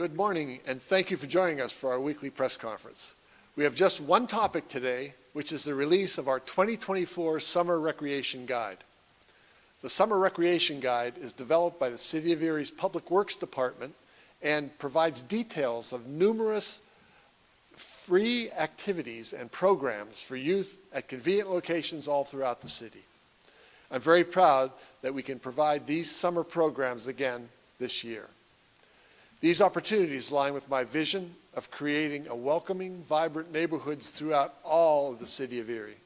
good morning, and thank you for joining us for our weekly press conference. We have just one topic today, which is the release of our 2024 Summer Recreation Guide. The Summer Recreation Guide is developed by the City of Erie's Public Works Department and provides details of numerous free activities and programs for youth at convenient locations all throughout the city. I'm very proud that we can provide these summer programs again this year. These opportunities align with my vision of creating a welcoming, vibrant neighborhoods throughout all of the City of Erie.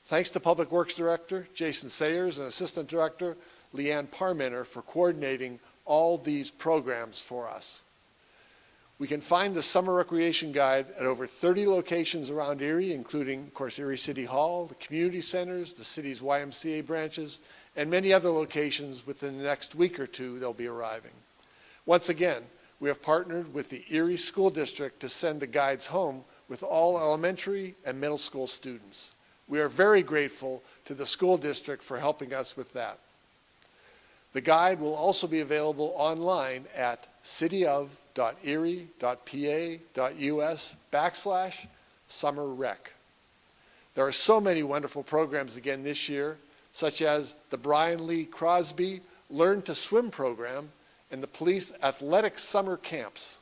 Thanks to Public Works Director Jason Sayers and Assistant Director Leanne Parmenter for coordinating all these programs for us. We can find the Summer Recreation Guide at over 30 locations around Erie, including, of course, Erie City Hall, the community centers, the city's YMCA branches, and many other locations within the next week or two they'll be arriving. Once again, we have partnered with the Erie School District to send the guides home with all elementary and middle school students. We are very grateful to the school district for helping us with that. The guide will also be available online at cityof.erie.pa.us/summerrec. There are so many wonderful programs again this year, such as the Brian Lee Crosby Learn to Swim program and the Police Athletic Summer Camps.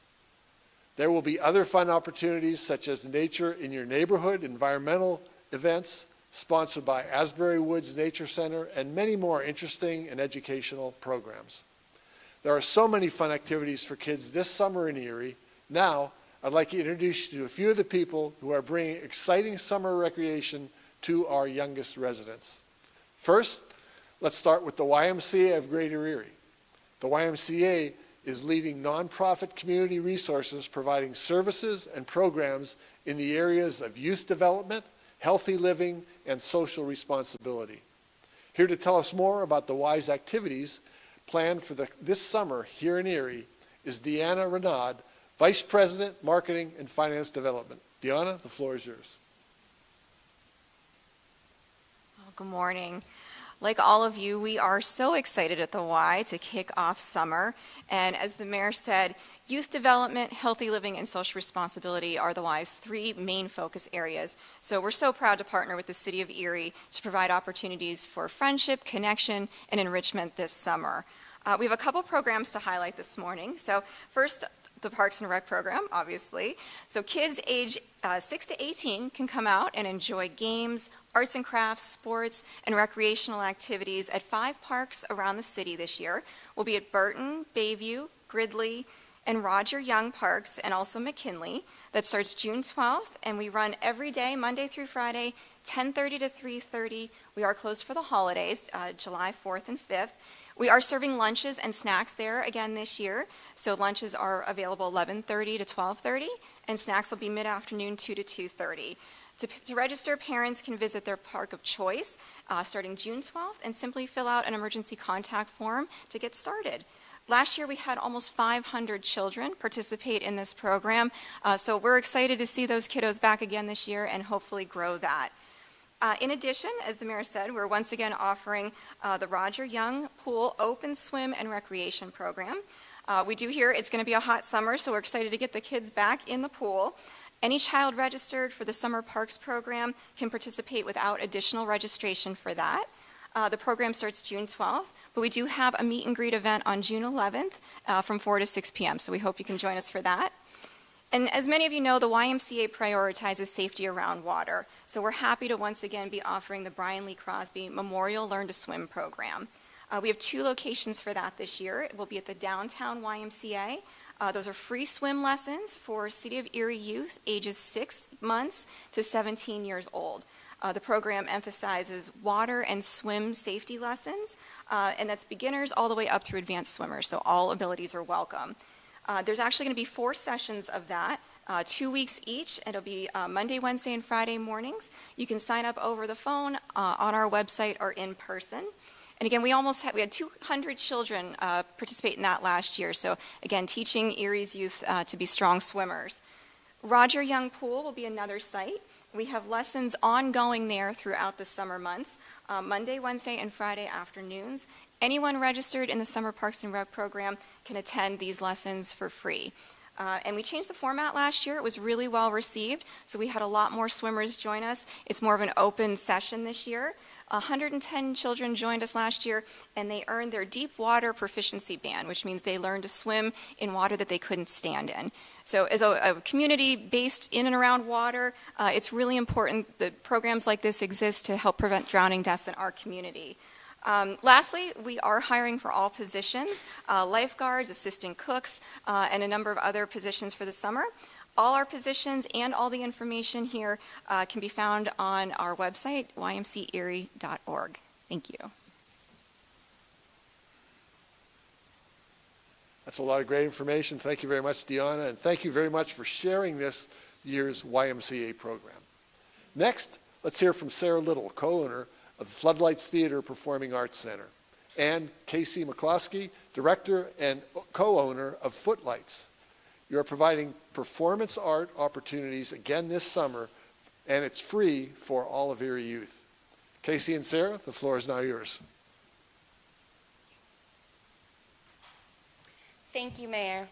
There will be other fun opportunities such as Nature in Your Neighborhood environmental events sponsored by Asbury Woods Nature Center and many more interesting and educational programs. There are so many fun activities for kids this summer in Erie. Now, I'd like to introduce you to a few of the people who are bringing exciting summer recreation to our youngest residents. First, let's start with the YMCA of Greater Erie. The YMCA is leading nonprofit community resources providing services and programs in the areas of youth development, healthy living, and social responsibility. Here to tell us more about the WISE activities planned for this summer here in Erie is Deanna Renaud, Vice President, Marketing and Finance Development. Deanna, the floor is yours. Well, good morning. Like all of you, we are so excited at the Y to kick off summer. And as the mayor said, youth development, healthy living, and social responsibility are the Y's three main focus areas. So we're so proud to partner with the City of Erie to provide opportunities for friendship, connection, and enrichment this summer. We have a couple programs to highlight this morning. So first, the Parks and Rec program, obviously. So kids age 6 to 18 can come out and enjoy games, arts and crafts, sports, and recreational activities at 5 parks around the city this year. We'll be at Burton, Bayview, Gridley, and Roger Young Parks, and also McKinley. That starts June 12th, and we run every day, Monday through Friday, 10:30 to 3:30. We are closed for the holidays, July 4th and 5th. We are serving lunches and snacks there again this year. So lunches are available 11:30 to 12:30, and snacks will be mid-afternoon 2 to 2:30. To register, parents can visit their park of choice starting June 12th and simply fill out an emergency contact form to get started. Last year, we had almost 500 children participate in this program, so we're excited to see those kiddos back again this year and hopefully grow that. In addition, as the mayor said, we're once again offering the Roger Young Pool Open Swim and Recreation Program. We do hear it's going to be a hot summer, so we're excited to get the kids back in the pool. Any child registered for the Summer Parks program can participate without additional registration for that. The program starts June 12th, but we do have a meet and greet event on June 11th from 4 to 6 p.m., so we hope you can join us for that. And as many of you know, the YMCA prioritizes safety around water, so we're happy to once again be offering the Brian Lee Crosby Memorial Learn to Swim program. We have 2 locations for that this year. It will be at the downtown YMCA. Those are free swim lessons for City of Erie youth ages 6 months to 17 years old. The program emphasizes water and swim safety lessons, and that's beginners all the way up through advanced swimmers, so all abilities are welcome. There's actually going to be 4 sessions of that, 2 weeks each. It'll be Monday, Wednesday, and Friday mornings. You can sign up over the phone, on our website, or in person. And again, we had 200 children participate in that last year. So again, teaching Erie's youth to be strong swimmers. Roger Young Pool will be another site. We have lessons ongoing there throughout the summer months, Monday, Wednesday, and Friday afternoons. Anyone registered in the Summer Parks and Rec program can attend these lessons for free. And we changed the format last year. It was really well received, so we had a lot more swimmers join us. It's more of an open session this year. 110 children joined us last year, and they earned their deep water proficiency band, which means they learned to swim in water that they couldn't stand in. So as a community based in and around water, it's really important that programs like this exist to help prevent drowning deaths in our community. Lastly, we are hiring for all positions, lifeguards, assistant cooks, and a number of other positions for the summer. All our positions and all the information here can be found on our website, ymcerie.org. Thank you. That's a lot of great information. Thank you very much, Deanna, and thank you very much for sharing this year's YMCA program. Next, let's hear from Sarah Little, co-owner of the Floodlights Theater Performing Arts Center, and Casey McCloskey, director and co-owner of Footlights. You are providing performance art opportunities again this summer, and it's free for all of Erie youth. Casey and Sarah, the floor is now yours. Thank you, Mayor.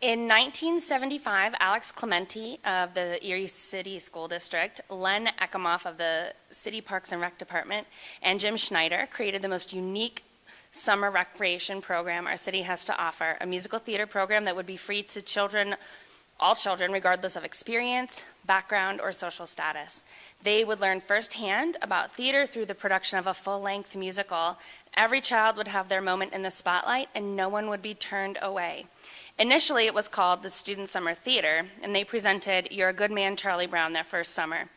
In 1975, Alex Clementi of the Erie City School District, Len Eckemoff of the City Parks and Rec Department, and Jim Schneider created the most unique summer recreation program our city has to offer, a musical theater program that would be free to children, all children, regardless of experience, background, or social status. They would learn firsthand about theater through the production of a full-length musical. Every child would have their moment in the spotlight, and no one would be turned away. Initially, it was called the Student Summer Theater, and they presented You're a Good Man, Charlie Brown their first summer.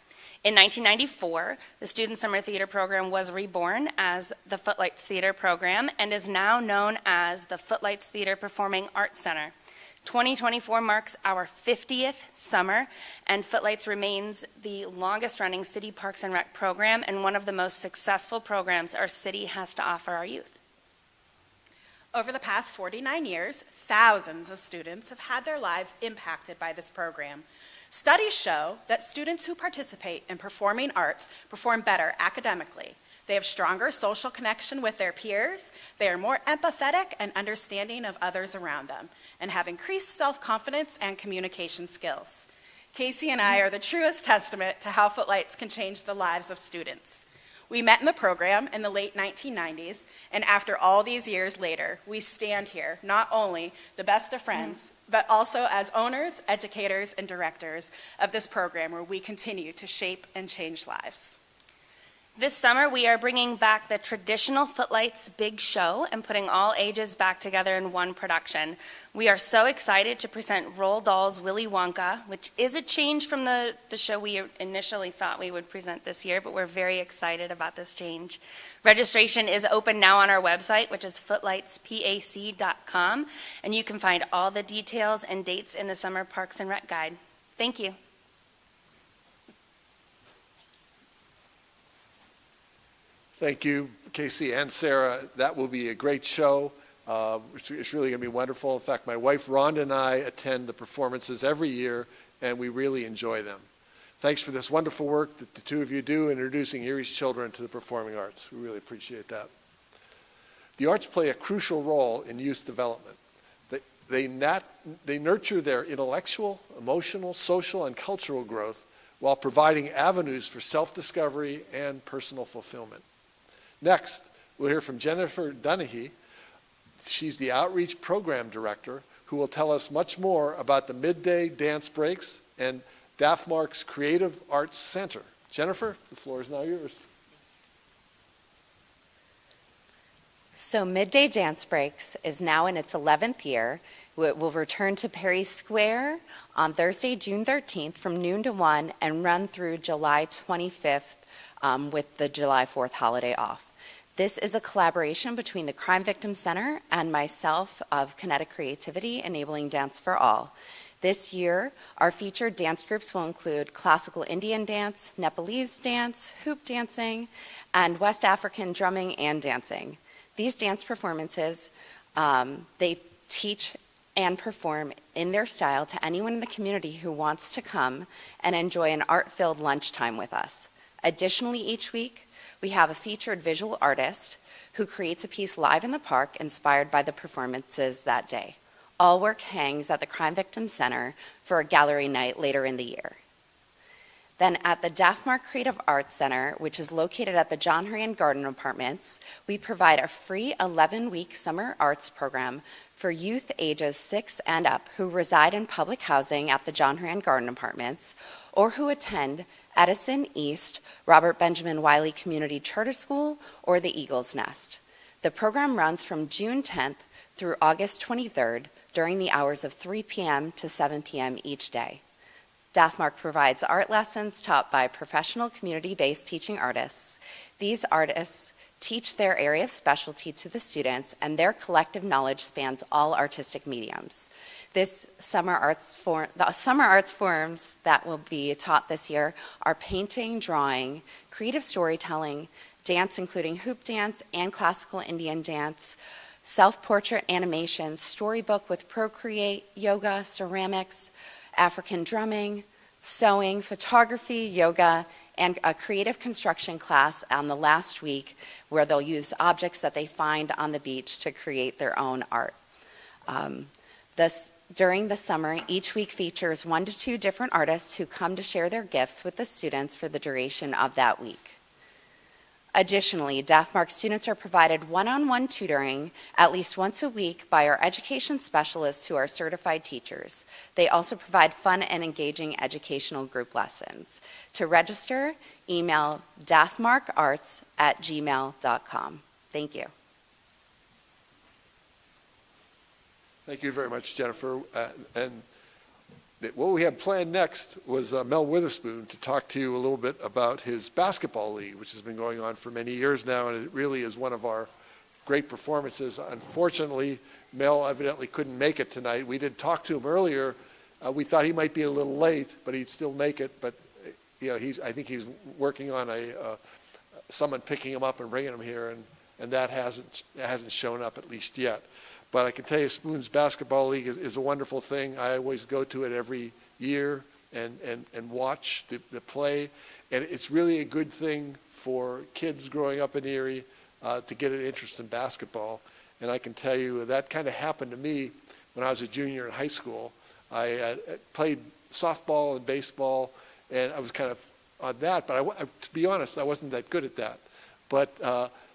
In 1994, the Student Summer Theater program was reborn as the Footlights Theater program and is now known as the Footlights Theater Performing Arts Center. 2024 marks our 50th summer, and Footlights remains the longest-running city parks and rec program and one of the most successful programs our city has to offer our youth. Over the past 49 years, thousands of students have had their lives impacted by this program. Studies show that students who participate in performing arts perform better academically. They have stronger social connection with their peers, they are more empathetic and understanding of others around them, and have increased self-confidence and communication skills. Casey and I are the truest testament to how Footlights can change the lives of students. We met in the program in the late 1990s, and after all these years later, we stand here not only the best of friends, but also as owners, educators, and directors of this program where we continue to shape and change lives. This summer, we are bringing back the traditional Footlights Big Show and putting all ages back together in one production. We are so excited to present Roald Dahl's Willy Wonka, which is a change from the show we initially thought we would present this year, but we're very excited about this change. Registration is open now on our website, which is footlightspac.com, and you can find all the details and dates in the Summer Parks and Rec Guide. Thank you. Thank you, Casey and Sarah. That will be a great show. It's really going to be wonderful. In fact, my wife Rhonda and I attend the performances every year, and we really enjoy them. Thanks for this wonderful work that the two of you do introducing Erie's children to the performing arts. We really appreciate that. The arts play a crucial role in youth development. They nurture their intellectual, emotional, social, and cultural growth while providing avenues for self-discovery and personal fulfillment. Next, we'll hear from Jennifer Dunahee. She's the Outreach Program Director, who will tell us much more about the midday dance breaks and DAFMARC's Creative Arts Center. Jennifer, the floor is now yours. So Midday Dance Breaks is now in its 11th year. It will return to Perry Square on Thursday, June 13th from noon to 1 and run through July 25th with the July 4th holiday off. This is a collaboration between the Crime Victim Center and myself of Kinetic Creativity, Enabling Dance for All. This year, our featured dance groups will include classical Indian dance, Nepalese dance, hoop dancing, and West African drumming and dancing. These dance performances, they teach and perform in their style to anyone in the community who wants to come and enjoy an art-filled lunchtime with us. Additionally, each week, we have a featured visual artist who creates a piece live in the park inspired by the performances that day. All work hangs at the Crime Victim Center for a gallery night later in the year. Then at the Daffmark Creative Arts Center, which is located at the John Herian Garden Apartments, we provide a free 11-week summer arts program for youth ages 6 and up who reside in public housing at the John Herian Garden Apartments or who attend Edison East Robert Benjamin Wiley Community Charter School or the Eagle's Nest. The program runs from June 10th through August 23rd during the hours of 3 p.m. to 7 p.m. each day. Daffmark provides art lessons taught by professional community-based teaching artists. These artists teach their area of specialty to the students, and their collective knowledge spans all artistic mediums. The summer arts forms that will be taught this year are painting, drawing, creative storytelling, dance including hoop dance and classical Indian dance, self-portrait animation, storybook with Procreate, yoga, ceramics, African drumming, sewing, photography, yoga, and a creative construction class on the last week where they'll use objects that they find on the beach to create their own art. During the summer, each week features 1 to 2 different artists who come to share their gifts with the students for the duration of that week. Additionally, Daffmark students are provided one-on-one tutoring at least once a week by our education specialists who are certified teachers. They also provide fun and engaging educational group lessons. To register, email daffmarkarts@gmail.com. Thank you. Thank you very much, Jennifer. What we had planned next was Mel Witherspoon to talk to you a little bit about his basketball league, which has been going on for many years now, and it really is one of our great performances. Unfortunately, Mel evidently couldn't make it tonight. We did talk to him earlier. We thought he might be a little late, but he'd still make it. But I think he's working on someone picking him up and bringing him here, and that hasn't shown up at least yet. But I can tell you Spoon's Basketball League is a wonderful thing. I always go to it every year and watch the play. And it's really a good thing for kids growing up in Erie to get an interest in basketball. And I can tell you that kind of happened to me when I was a junior in high school. I played softball and baseball, and I was kind of on that. But to be honest, I wasn't that good at that. But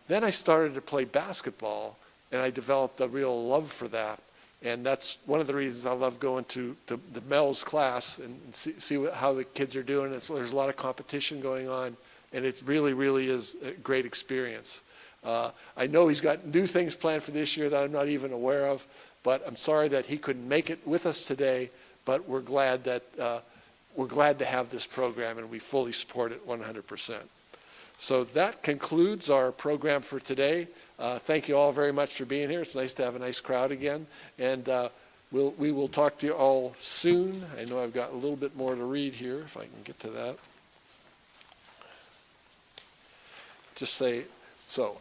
then I started to play basketball, and I developed a real love for that. And that's one of the reasons I love going to the Mel's class and see how the kids are doing. And so there's a lot of competition going on, and it really, really is a great experience. I know he's got new things planned for this year that I'm not even aware of, but I'm sorry that he couldn't make it with us today, but we're glad to have this program, and we fully support it 100%. So that concludes our program for today. Thank you all very much for being here. It's nice to have a nice crowd again. And we will talk to you all soon. I know I've got a little bit more to read here, if I can get to that. So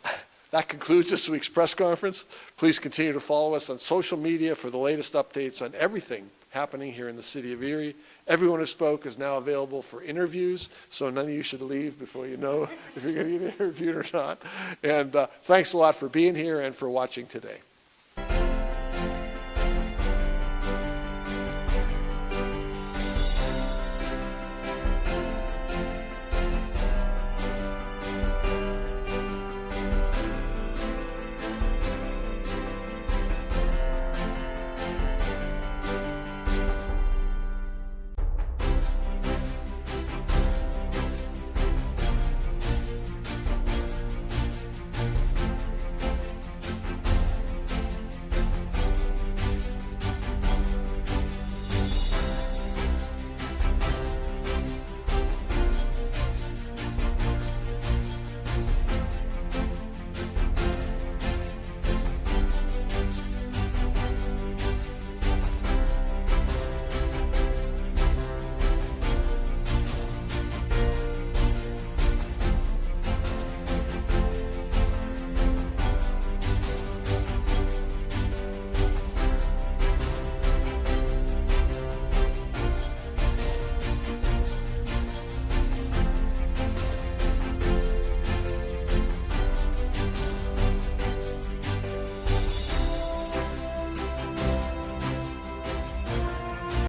that concludes this week's press conference. Please continue to follow us on social media for the latest updates on everything happening here in the city of Erie. Everyone who spoke is now available for interviews, so none of you should leave before you know if you're going to get interviewed or not. And thanks a lot for being here and for watching today.